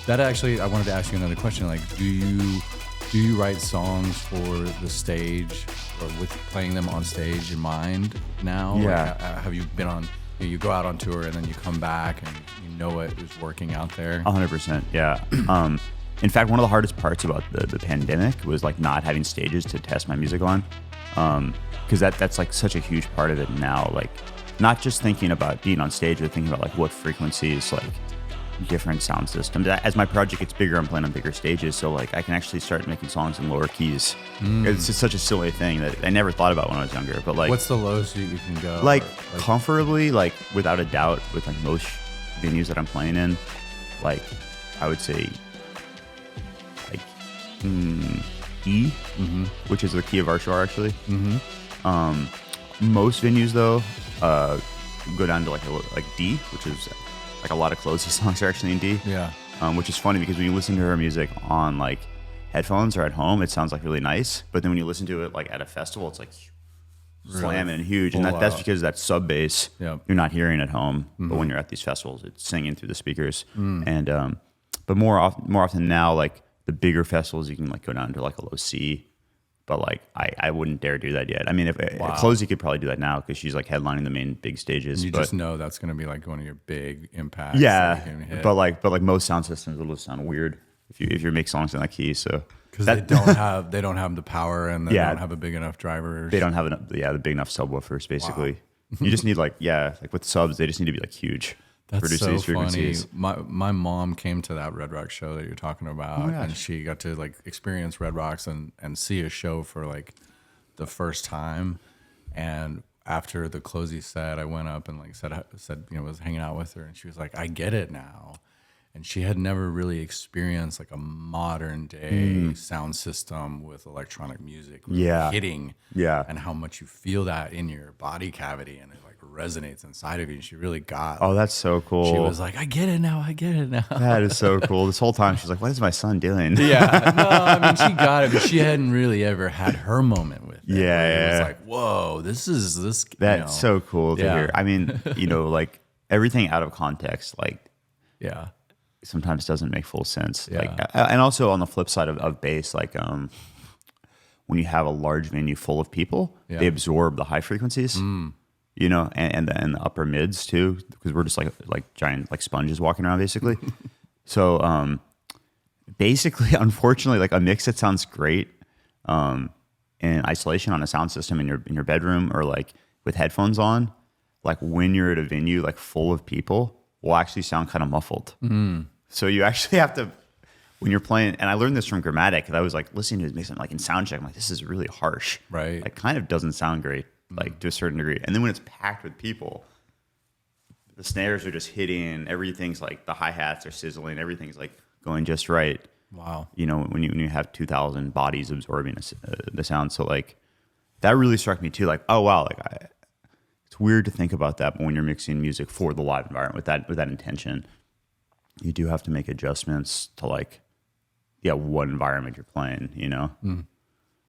That actually, I wanted to ask you another question. Like, do you write songs for the stage or with playing them on stage in mind now? Yeah. Like, have you been on, you go out on tour and then you come back and you know it was working out there? 100%. Yeah. In fact, one of the hardest parts about the pandemic was like not having stages to test my music on. Because that's like such a huge part of it now. Like, not just thinking about being on stage, but thinking about like what frequencies, like different sound systems. As my project gets bigger, I'm playing on bigger stages, so like I can actually start making songs in lower keys. It's just such a silly thing that I never thought about when I was younger. But like, what's the lowest you can go? Like comfortably, like without a doubt, with like most venues that I'm playing in, like I would say like E, which is the key of our show actually. Most venues though go down to like D, which is like a lot of Closey songs are actually in D. Yeah. Which is funny because when you listen to her music on like headphones or at home, it sounds like really nice. But then when you listen to it like at a festival, it's like slamming and huge. And that's because that sub bass you're not hearing at home. But when you're at these festivals, it's singing through the speakers. And but more often now, like the bigger festivals, you can like go down to like a low C. But like I wouldn't dare do that yet. I mean, if Closey could probably do that now because she's like headlining the main big stages. And you just know that's going to be like one of your big impacts. Yeah, but like most sound systems will just sound weird if you make songs in that key. So because they don't have the power and they don't have a big enough driver. They don't have the big enough subwoofers basically. Wow. You just need like with subs, they just need to be like huge. That's so funny. My mom came to that Red Rock show that you're talking about, and she got to like experience Red Rocks and see a show for like the first time. And after the Closey set, I went up and like said was hanging out with her, and she was like, "I get it now." And she had never really experienced like a modern day sound system with electronic music hitting, and how much you feel that in your body cavity, and it like resonates inside of you. She really got. Oh, that's so cool. She was like, I get it now. That is so cool. This whole time she's like, what is my son doing? Yeah, no, I mean she got it, but she hadn't really ever had her moment with it. Yeah. It was like, whoa, this. That's so cool to hear. I mean, like everything out of context, like sometimes doesn't make full sense. Like, and also on the flip side of bass, like when you have a large venue full of people, they absorb the high frequencies. You know, and the upper mids too, because we're just like giant like sponges walking around basically. So basically, unfortunately, like a mix that sounds great in isolation on a sound system in your bedroom or like with headphones on, like when you're at a venue like full of people, will actually sound kind of muffled. So you actually have to, when you're playing, and I learned this from Grammatic, because I was like listening to his mix, like in sound check, I'm like, this is really harsh. Right. Like kind of doesn't sound great, like to a certain degree. And then when it's packed with people, the snares are just hitting, everything's like, the hi-hats are sizzling, everything's like going just right. Wow. You know, when you have 2,000 bodies absorbing the sound. So like, that really struck me too. Like, oh wow, like it's weird to think about that, but when you're mixing music for the live environment with that intention, you do have to make adjustments to like, what environment you're playing, you know?